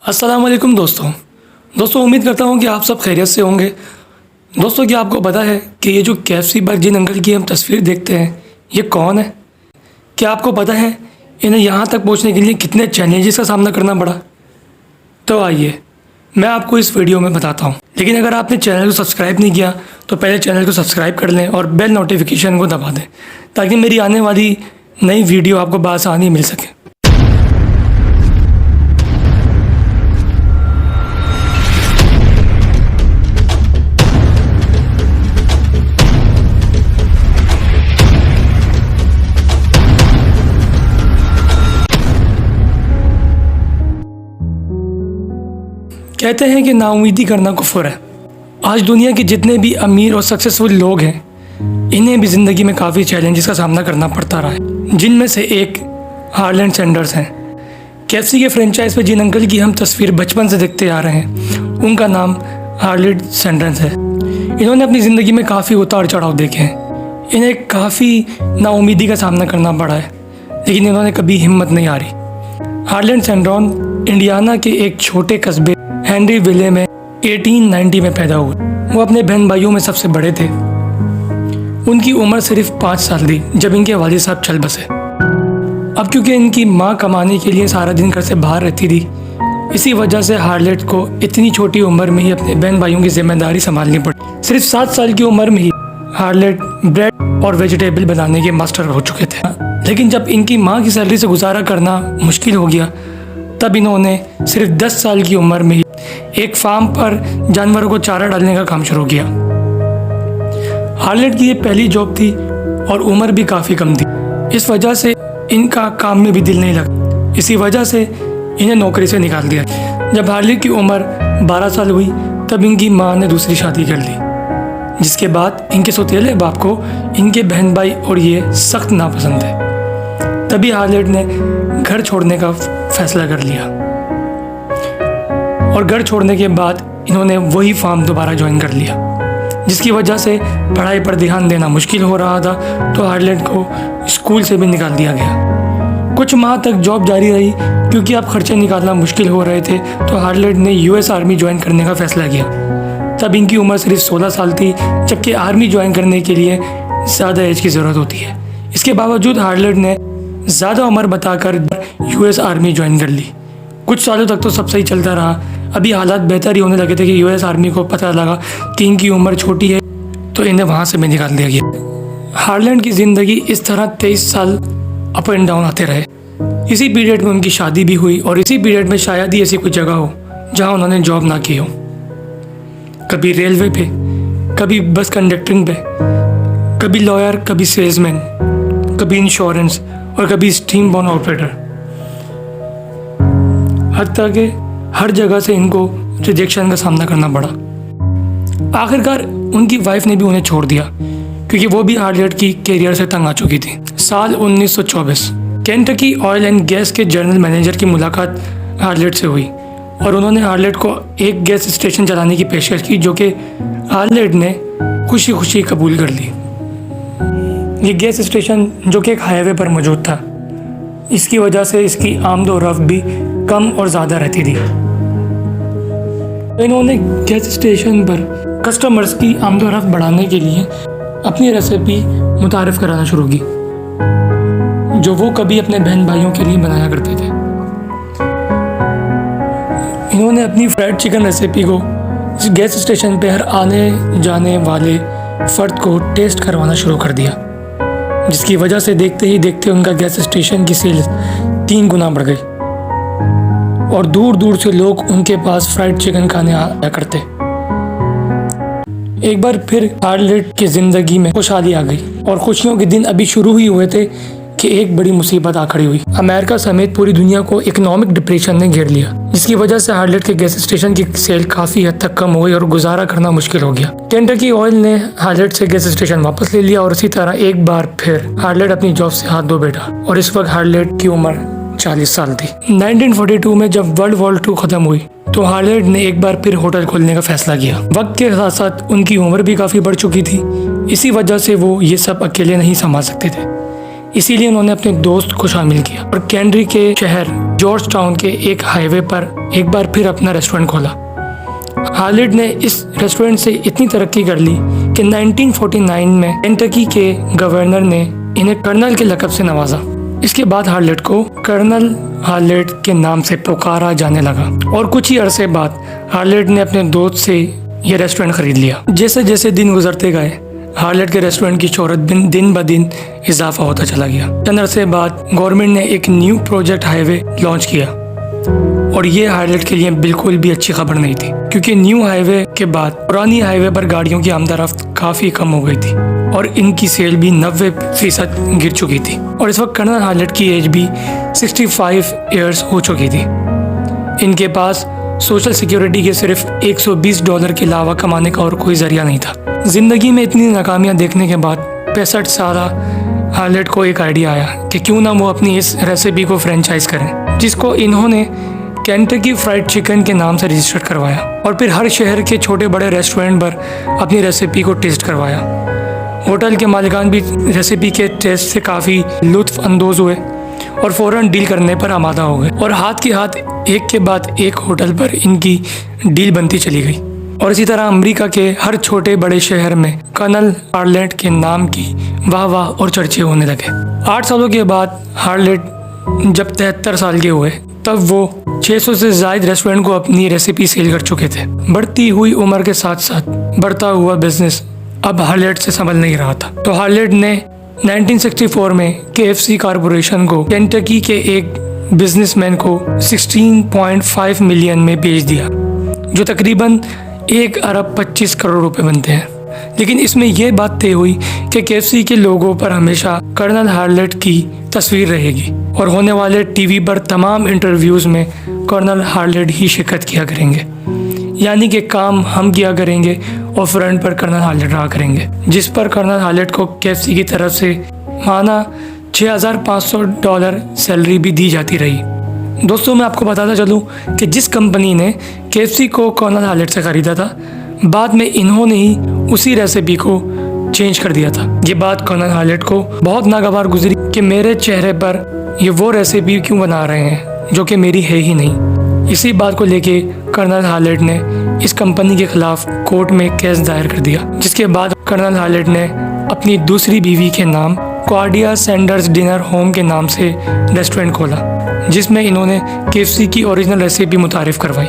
अस्सलाम वालेकुम दोस्तों उम्मीद करता हूँ कि आप सब खैरियत से होंगे। दोस्तों, क्या आपको पता है कि ये जो KFC पर जिन अंकल की हम तस्वीर देखते हैं ये कौन है? क्या आपको पता है इन्हें यहाँ तक पहुँचने के लिए कितने चैलेंजेस का सामना करना पड़ा? तो आइए मैं आपको इस वीडियो में बताता हूँ। लेकिन अगर आपने चैनल को सब्सक्राइब नहीं किया तो पहले चैनल को सब्सक्राइब कर लें और बेल नोटिफिकेशन को दबा दें ताकि मेरी आने वाली नई वीडियो आपको बआसानी मिल सके। कहते हैं कि नाउमीदी करना कुफ्र है। आज दुनिया के जितने भी अमीर और सक्सेसफुल लोग हैं इन्हें भी ज़िंदगी में काफ़ी चैलेंजेस का सामना करना पड़ता रहा है, जिनमें से एक हार्लैंड सैंडर्स हैं। KFC के फ्रेंचाइज पे जिन अंकल की हम तस्वीर बचपन से देखते आ रहे हैं उनका नाम हार्लैंड सैंडर्स है। इन्होंने अपनी ज़िंदगी में काफ़ी उतार चढ़ाव देखे हैं। इन्हें काफ़ी नाउमीदी का सामना करना पड़ा है, लेकिन इन्होंने कभी हिम्मत नहीं हारी। हार्लैंड सैंड्रॉन इंडियाना के एक छोटे कस्बे हेनरीविले में 1890 में पैदा हुए। वो अपने बहन भाइयों में सबसे बड़े थे। उनकी उम्र सिर्फ 5 साल थी जब इनके वालिद साहब चल बसे। अब क्योंकि इनकी माँ कमाने के लिए सारा दिन घर से बाहर रहती थी, इसी वजह से हार्लेट को इतनी छोटी उम्र में ही अपने बहन भाइयों की जिम्मेदारी संभालनी पड़ी। सिर्फ 7 साल की उम्र में ही हार्लेट ब्रेड और वेजिटेबल बनाने के मास्टर हो चुके थे। लेकिन जब इनकी माँ की सैलरी से गुजारा करना मुश्किल हो गया तब इन्होंने सिर्फ 10 साल की उम्र में ही एक फार्म पर जानवरों को चारा डालने का काम शुरू किया। हार्लेट की ये पहली जॉब थी और उम्र भी काफ़ी कम थी। इस वजह से इनका काम में भी दिल नहीं लगा। इसी वजह से इन्हें नौकरी से निकाल दिया। जब हार्लेट की उम्र 12 साल हुई तब इनकी माँ ने दूसरी शादी कर ली, जिसके बाद इनके सौतेले बाप को इनके बहन भाई और ये सख्त नापसंद है। तभी हार्लेट ने घर छोड़ने का फैसला कर लिया और घर छोड़ने के बाद इन्होंने वही फार्म दोबारा ज्वाइन कर लिया, जिसकी वजह से पढ़ाई पर ध्यान देना मुश्किल हो रहा था। तो हार्लेट को स्कूल से भी निकाल दिया गया। कुछ माह तक जॉब जारी रही क्योंकि अब खर्चे निकालना मुश्किल हो रहे थे। तो हार्लेट ने US आर्मी ज्वाइन करने का फैसला किया। तब इनकी उम्र सिर्फ 16 साल थी, जबकि आर्मी ज्वाइन करने के लिए ज़्यादा एज की ज़रूरत होती है। इसके बावजूद हार्लेट ने ज़्यादा उम्र बताकर US आर्मी ज्वाइन कर ली। कुछ सालों तक तो सब सही चलता रहा। अभी हालात बेहतर ही होने लगे थे कि US आर्मी को पता लगा कि इनकी उम्र छोटी है, तो इन्हें वहाँ से भी निकाल दिया गया। हार्लैंड की ज़िंदगी इस तरह 23 साल अप एंड डाउन आते रहे। इसी पीरियड में उनकी शादी भी हुई और इसी पीरियड में शायद ही ऐसी कोई जगह हो जहाँ उन्होंने जॉब ना की हो। कभी रेलवे पे, कभी बस कंडक्टरिंग पे, कभी लॉयर, कभी सेल्समैन, कभी इंश्योरेंस और कभी स्टीम बोट ऑपरेटर। हत्ता कि हर जगह से इनको रिजेक्शन का सामना करना पड़ा। आखिरकार उनकी वाइफ ने भी उन्हें छोड़ दिया क्योंकि वो भी हार्लेट की कैरियर से तंग आ चुकी थी। साल 1924 केंटकी ऑयल एंड गैस के जनरल मैनेजर की मुलाकात हार्लेट से हुई और उन्होंने हार्लेट को एक गैस स्टेशन चलाने की पेशकश की, जो कि हार्लेट ने खुशी खुशी कबूल कर ली। ये गैस स्टेशन जो कि एक हाईवे पर मौजूद था, इसकी वजह से इसकी आमदोरफ्त भी कम और ज़्यादा रहती थी। इन्होंने गैस स्टेशन पर कस्टमर्स की आमदोरफ्त बढ़ाने के लिए अपनी रेसिपी मुतारिफ कराना शुरू की, जो वो कभी अपने बहन भाइयों के लिए बनाया करते थे। इन्होंने अपनी फ्राइड चिकन रेसिपी को इस गैस स्टेशन पर हर आने जाने वाले फ़र्द को टेस्ट करवाना शुरू कर दिया, जिसकी वजह से देखते ही देखते उनका गैस स्टेशन की सेल्स 3 गुना बढ़ गई और दूर दूर से लोग उनके पास फ्राइड चिकन खाने आया करते। एक बार फिर हार्लेट की ज़िंदगी में खुशहाली आ गई और खुशियों के दिन अभी शुरू ही हुए थे कि एक बड़ी मुसीबत आ खड़ी हुई। अमेरिका समेत पूरी दुनिया को इकोनॉमिक डिप्रेशन ने घेर लिया, जिसकी वजह से हार्लेट के गैस स्टेशन की सेल काफ़ी हद तक कम हो गई और गुजारा करना मुश्किल हो गया। केंटकी ऑयल ने हार्लेट से गैस स्टेशन वापस ले लिया और इसी तरह एक बार फिर हार्लेट अपनी जॉब से हाथ धो बैठा और इस वक्त हार्लेट की उम्र 40 साल थी। 1942 में जब वर्ल्ड वॉर 2 खत्म हुई तो हार्लेट ने एक बार फिर होटल खोलने का फैसला किया। वक्त के साथ साथ उनकी उम्र भी काफ़ी बढ़ चुकी थी, इसी वजह से वो ये सब अकेले नहीं संभाल सकते थे। इसीलिए उन्होंने अपने दोस्त को शामिल किया और कैंट्री के शहर जॉर्ज टाउन के एक हाईवे पर एक बार फिर अपना रेस्टोरेंट खोला। हार्लेट ने इस रेस्टोरेंट से इतनी तरक्की कर ली कि 1949 में केंटकी के गवर्नर ने इन्हें कर्नल के लक़ब से नवाजा। इसके बाद हार्लेट को कर्नल हार्लेट के नाम से पुकारा जाने लगा और कुछ ही अरसे बाद हार्लेट ने अपने दोस्त से यह रेस्टोरेंट खरीद लिया। जैसे जैसे दिन गुजरते गए हार्लेट के रेस्टोरेंट की शोहरत दिन ब दिन इजाफा होता चला गया। चंद अरसे बाद गवर्नमेंट ने एक न्यू प्रोजेक्ट हाईवे लॉन्च किया और ये हार्लेट के लिए बिल्कुल भी अच्छी खबर नहीं थी, क्योंकि न्यू हाईवे के बाद पुरानी हाईवे पर गाड़ियों की आमदरफ्त काफ़ी कम हो गई थी और इनकी सेल भी 90% गिर चुकी थी। और इस वक्त कर्नल हार्लेट की एज भी 65 ईयर्स हो चुकी थी। इनके पास सोशल सिक्योरिटी के सिर्फ $120 के अलावा कमाने का और कोई जरिया नहीं था। ज़िंदगी में इतनी नाकामियाँ देखने के बाद 65 साला हार्लेट को एक आइडिया आया कि क्यों ना वो अपनी इस रेसिपी को फ्रेंचाइज करें, जिसको इन्होंने केंटकी फ्राइड चिकन के नाम से रजिस्टर करवाया और फिर हर शहर के छोटे बड़े रेस्टोरेंट पर अपनी रेसिपी को टेस्ट करवाया। होटल के मालिकान भी रेसिपी के टेस्ट से काफ़ी लुत्फ अंदोज़ हुए और फ़ौरन डील करने पर आमादा हो गए और हाथ के हाथ एक के बाद एक होटल पर इनकी डील बनती चली गई। और इसी तरह अमेरिका के हर छोटे बड़े शहर में कर्नल हार्लेट के नाम की वाह वाह और चर्चे होने लगे। 8 सालों के बाद हार्लेट जब 73 साल के हुए तब वो 600 से ज़ायद रेस्टोरेंट को अपनी रेसिपी सेल कर चुके थे। बढ़ती हुई उम्र के साथ साथ बढ़ता हुआ बिजनेस अब हार्लेट से संभल नहीं रहा था, तो हार्लेट ने 1964 में KFC कॉरपोरेशन को केंटकी के एक बिजनेसमैन को 16.5 मिलियन में बेच दिया, जो तकरीबन 1 अरब 25 करोड़ रुपए बनते हैं। लेकिन इसमें यह बात तय हुई कि KFC के लोगों पर हमेशा कर्नल हार्लेट की तस्वीर रहेगी और होने वाले टीवी पर तमाम इंटरव्यूज़ में कर्नल हार्लेट ही शिरकत किया करेंगे, यानी कि काम हम किया करेंगे और फ्रंट पर कर्नल हार्लेट रहा करेंगे, जिस पर कर्नल हार्लेट को KFC की तरफ से माना $6,500 सैलरी भी दी जाती रही। दोस्तों, मैं आपको बताता चलूँ कि जिस कंपनी ने KFC को कर्नल हार्लेट से ख़रीदा था, बाद में इन्होंने ही उसी रेसिपी को चेंज कर दिया था। ये बात कर्नल हार्लेट को बहुत नागवार गुजरी कि मेरे चेहरे पर ये वो रेसिपी क्यों बना रहे हैं जो कि मेरी है ही नहीं। इसी बात को लेके कर्नल हार्लेट ने इस कंपनी के खिलाफ कोर्ट में केस दायर कर दिया, जिसके बाद कर्नल हार्लेट ने अपनी दूसरी बीवी के नाम क्वाडिया सैंडर्स डिनर होम के नाम से रेस्टोरेंट खोला, जिसमें इन्होंने KFC की ओरिजिनल रेसिपी मुतारिफ करवाई।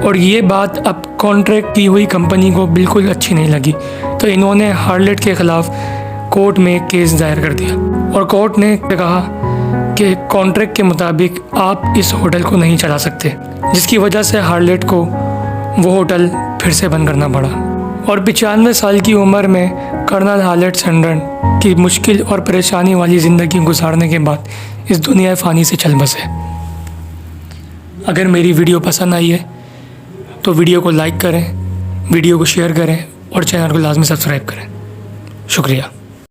और ये बात अब कॉन्ट्रैक्ट की हुई कंपनी को बिल्कुल अच्छी नहीं लगी, तो इन्होंने हार्लेट के ख़िलाफ़ कोर्ट में केस दायर कर दिया और कोर्ट ने कहा कि कॉन्ट्रैक्ट के मुताबिक आप इस होटल को नहीं चला सकते, जिसकी वजह से हार्लेट को वो होटल फिर से बंद करना पड़ा। और 95 साल की उम्र में कर्नल हार्लेट सैंडर्स की मुश्किल और परेशानी वाली ज़िंदगी गुजारने के बाद इस दुनिया फ़ानी से चल बसे। अगर मेरी वीडियो पसंद आई है तो वीडियो को लाइक करें, वीडियो को शेयर करें और चैनल को लाजमी सब्सक्राइब करें। शुक्रिया।